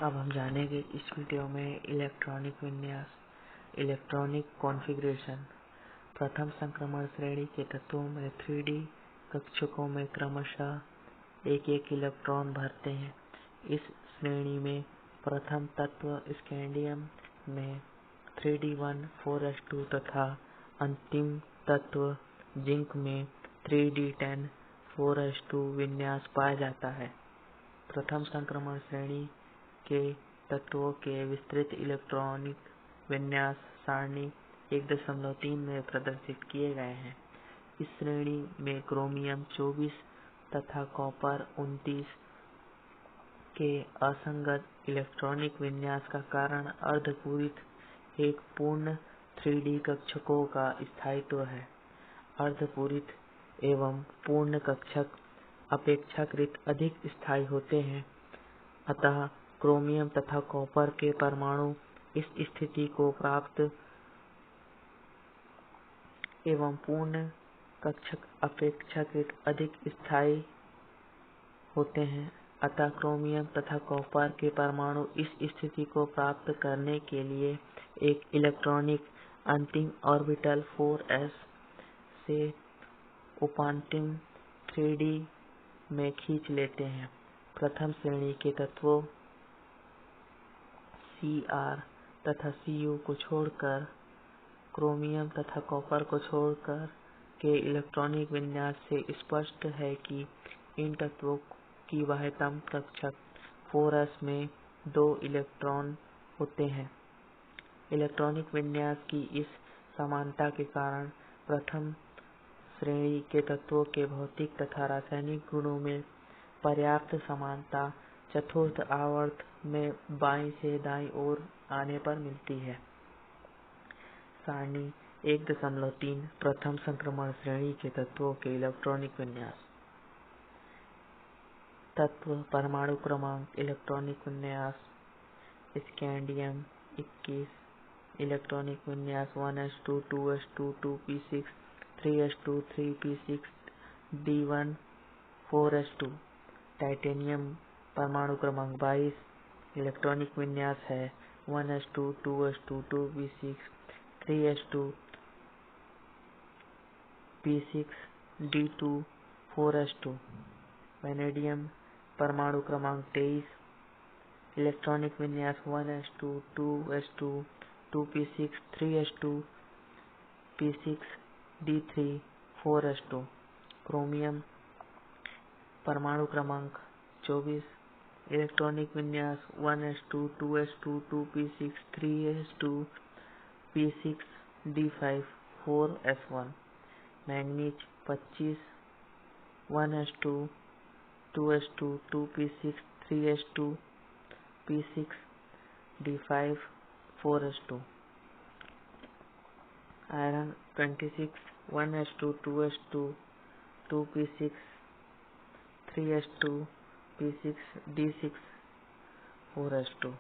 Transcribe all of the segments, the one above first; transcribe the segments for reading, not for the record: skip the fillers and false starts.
अब हम जानेंगे इस वीडियो में इलेक्ट्रॉनिक विन्यास, इलेक्ट्रॉनिक कॉन्फ़िगरेशन। प्रथम संक्रमण श्रेणी के तत्वों में 3D कक्षकों में क्रमशः एक एक इलेक्ट्रॉन भरते हैं। इस श्रेणी में प्रथम तत्व स्कैंडियम में 3D1 4s2 तथा अंतिम तत्व जिंक में 3D10 4s2 विन्यास पाया जाता है। प्रथम संक्रमण श्रेणी के तत्वों के विस्तृत इलेक्ट्रॉनिक विन्यास सारणी 1.3 में प्रदर्शित किए गए हैं। इस श्रेणी में क्रोमियम 24 तथा कॉपर 29 के असंगत इलेक्ट्रॉनिक विन्यास का कारण अर्धपूरित एक पूर्ण 3D कक्षकों का स्थायित्व है। अर्धपूरित एवं पूर्ण कक्षक अपेक्षाकृत अधिक स्थायी होते हैं, अतः क्रोमियम तथा कॉपर के परमाणु इस स्थिति को प्राप्त एवं पूर्ण कक्षक अपेक्षाकृत अधिक स्थायी होते हैं, अतः क्रोमियम तथा कॉपर के परमाणु इस स्थिति को प्राप्त करने के लिए एक इलेक्ट्रॉनिक अंतिम ऑर्बिटल 4s से उपांतिम 3D में खींच लेते हैं। प्रथम श्रेणी के तत्वों Cr तथा Cu को छोड़कर, क्रोमियम तथा कॉपर को छोड़कर के इलेक्ट्रॉनिक विन्यास से स्पष्ट है कि इन तत्वों की बाह्यतम कक्षक 4s में 2 इलेक्ट्रॉन होते हैं। इलेक्ट्रॉनिक विन्यास की इस समानता के कारण प्रथम श्रेणी के तत्वों के भौतिक तथा रासायनिक गुणों में पर्याप्त समानता चतुर्थ आवर्त में बाईं से दाईं ओर आने पर मिलती है। सारणी 1.3 प्रथम संक्रमण श्रेणी के तत्वों के इलेक्ट्रॉनिक विन्यास। तत्व परमाणु क्रमांक इलेक्ट्रॉनिक विन्यास स्कैंडियम 21 इलेक्ट्रॉनिक विन्यास 1s2 2s2 2p6 3s2 3p6 d1 4s2। Titanium परमाणु क्रमांक 22 इलेक्ट्रॉनिक विन्यास है 1s2 2s2 2p6 3s2 p6 d2 4s2। Vanadium परमाणु क्रमांक 23 इलेक्ट्रॉनिक विन्यास 1s2 2s2 2p6 3s2 p6 d3 4s2। Chromium परमाणु क्रमांक 24 इलेक्ट्रॉनिक विन्यास 1s2 2s2 2p6 3s2 p6 d5 4s1। Manganese 25 1s2 2s2 2p6 3s2 p6 d5 4s2। Iron 26 1s2 2s2 2p6 3s2 p6 d6 4s2।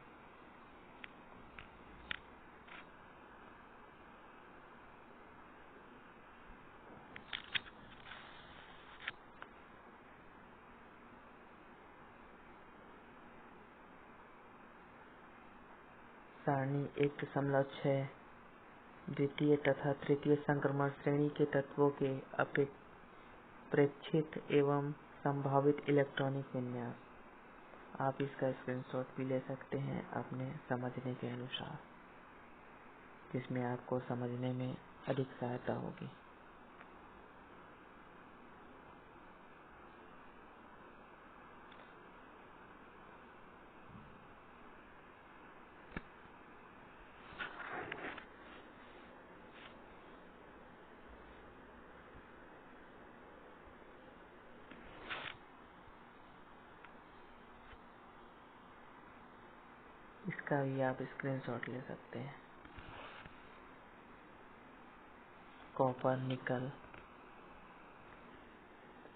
सारणी 1.6 द्वितीय तथा तृतीय संक्रमण श्रेणी के तत्वों के अपेक्षित एवं संभावित इलेक्ट्रॉनिक विन्यास। आप इसका स्क्रीनशॉट भी ले सकते हैं अपने समझने के अनुसार, जिसमें आपको समझने में अधिक सहायता होगी। इसका भी आप स्क्रीनशॉट ले सकते हैं। Copper nickel,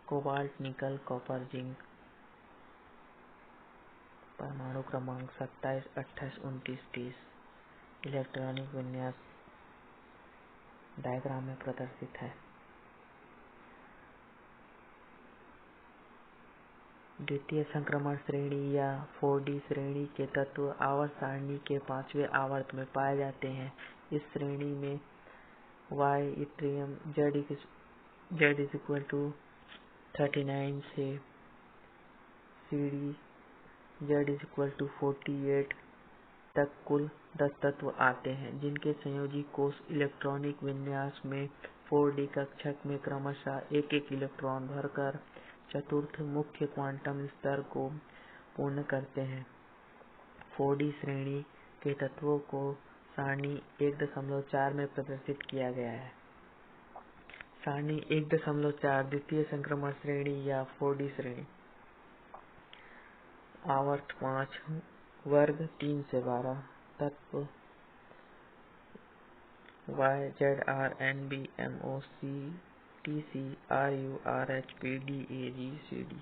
cobalt nickel copper zinc परमाणु क्रमांक 27 28 29 30 इलेक्ट्रॉनिक विन्यास डायग्राम में प्रदर्शित है। द्वितीय संक्रमण श्रेणी या 4D श्रेणी के तत्व आवर्त सारणी के 5वें आवर्त में पाए जाते हैं। इस श्रेणी में Y इट्रियम Z=39 से CD Z=48 तक कुल 10 तत्व आते हैं, जिनके संयोजी कोष इलेक्ट्रॉनिक विन्यास में 4D कक्षक में क्रमशः एक इलेक्ट्रॉन भरकर चतुर्थ मुख्य क्वांटम स्तर को पूर्ण करते हैं। 4D श्रेणी के तत्वों को सारणी 1.4 में प्रदर्शित किया गया है। सारणी 1.4 द्वितीय संक्रमण श्रेणी या 4D श्रेणी। आवर्त 5 वर्ग 3 से 12 तत्व Y ZR NB MO TC RU RH PD AG CD।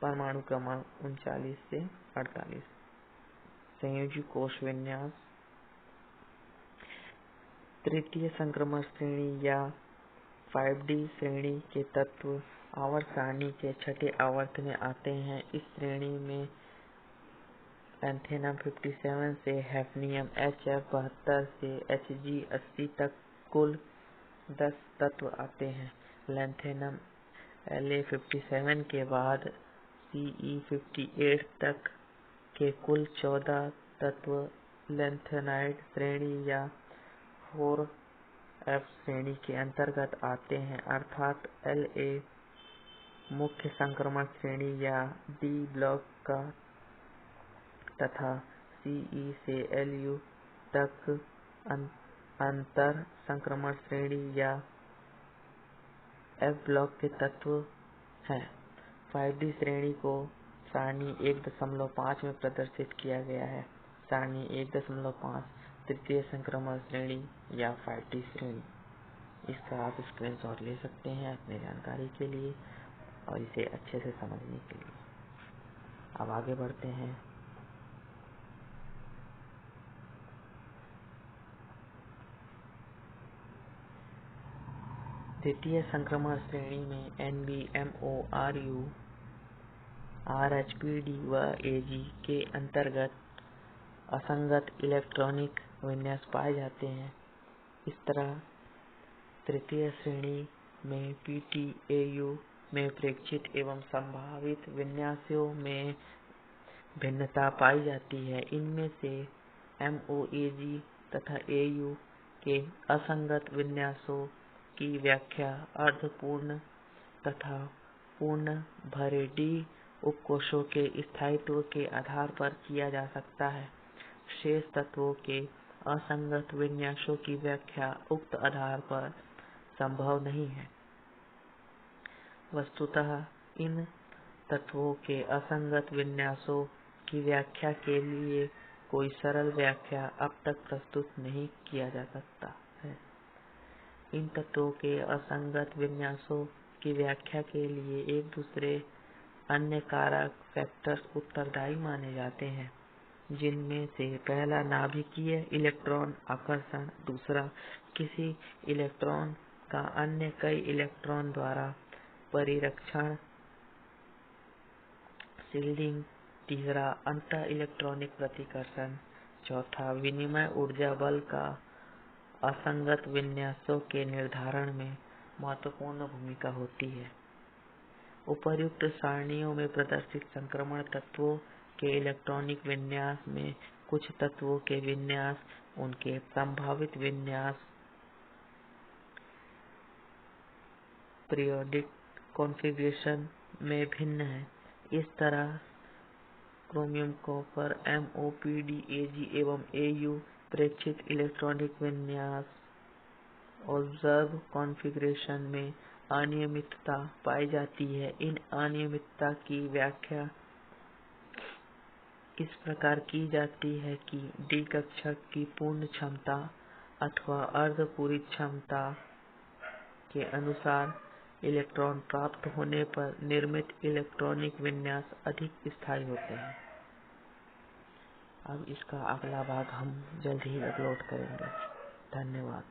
परमाणु क्रमांक 39 से 48। संयोजी कोश विन्यास। तृतीय संक्रमण श्रेणी या 5D श्रेणी के तत्व आवर्त सारणी के छठे आवर्त में आते हैं। इस श्रेणी में लैंथेनम 57 से हैफनियम HF 72 से Hg 80 तक कुल 10 तत्व आते हैं। लैंथेनम La 57 के बाद Ce 58 तक के कुल 14 तत्व लैंथेनाइड श्रेणी या 4F श्रेणी के अंतर्गत आते हैं, अर्थात La मुख्य संक्रमण श्रेणी या D ब्लॉक का तथा Ce से Lu तक अंतर संक्रमण श्रेणी या F ब्लॉक के तत्व हैं। 5D श्रेणी को सारणी 1.5 में प्रदर्शित किया गया है। सारणी 1.5 तृतीय संक्रमण श्रेणी या 5D श्रेणी। इसका आप स्क्रीनशॉट ले सकते हैं अपनी जानकारी के लिए और इसे अच्छे से समझने के लिए। अब आगे बढ़ते हैं। द्वितीय संक्रमण श्रेणी में NB MO RU RH PD व AG के अंतर्गत असंगत इलेक्ट्रॉनिक विन्यास पाए जाते हैं। इस तरह तृतीय श्रेणी में PT AU में प्रेक्षित एवं संभावित विन्यासों में भिन्नता पाई जाती है। इनमें से MOAG तथा AU के असंगत विन्यासों की व्याख्या अर्धपूर्ण तथा पूर्ण भरे D उपकोषों के स्थायित्व के आधार पर किया जा सकता है। शेष तत्वों के असंगत विन्यासों की व्याख्या उक्त आधार पर संभव नहीं है। वस्तुतः इन तत्वों के असंगत विन्यासों की व्याख्या के लिए कोई सरल व्याख्या अब तक प्रस्तुत नहीं किया जा सकता है। इन तत्वों के असंगत विन्यासों की व्याख्या के लिए एक दूसरे अन्य कारक फैक्टर्स उत्तरदायी माने जाते हैं, जिनमें से पहला नाभिकीय इलेक्ट्रॉन आकर्षण, दूसरा किसी इलेक्ट्रॉन का अन्य कई इलेक्ट्रॉन द्वारा परिरक्षण शील्डिंग, तीसरा अंतः इलेक्ट्रॉनिक प्रतिकर्षण, चौथा विनिमय ऊर्जा बल का असंगत विन्यासों के निर्धारण में महत्वपूर्ण भूमिका होती है। उपर्युक्त सारणियों में प्रदर्शित संक्रमण तत्वों के इलेक्ट्रॉनिक विन्यास में कुछ तत्वों के विन्यास उनके संभावित विन्यास पीरियोडिक कॉन्फ़िगरेशन में भिन्न है। इस तरह क्रोमियम कॉपर MOPD AG एवं AU प्रेक्षित इलेक्ट्रॉनिक विन्यास ऑब्जर्व कॉन्फ़िगरेशन में अनियमितता पाई जाती है। इन अनियमितता की व्याख्या इस प्रकार की जाती है कि D कक्षक की पूर्ण क्षमता अथवा अर्धपूरी क्षमता के अनुसार इलेक्ट्रॉन प्राप्त होने पर निर्मित इलेक्ट्रॉनिक विन्यास अधिक स्थायी होते हैं। अब इसका अगला भाग हम जल्द ही अपलोड करेंगे। धन्यवाद।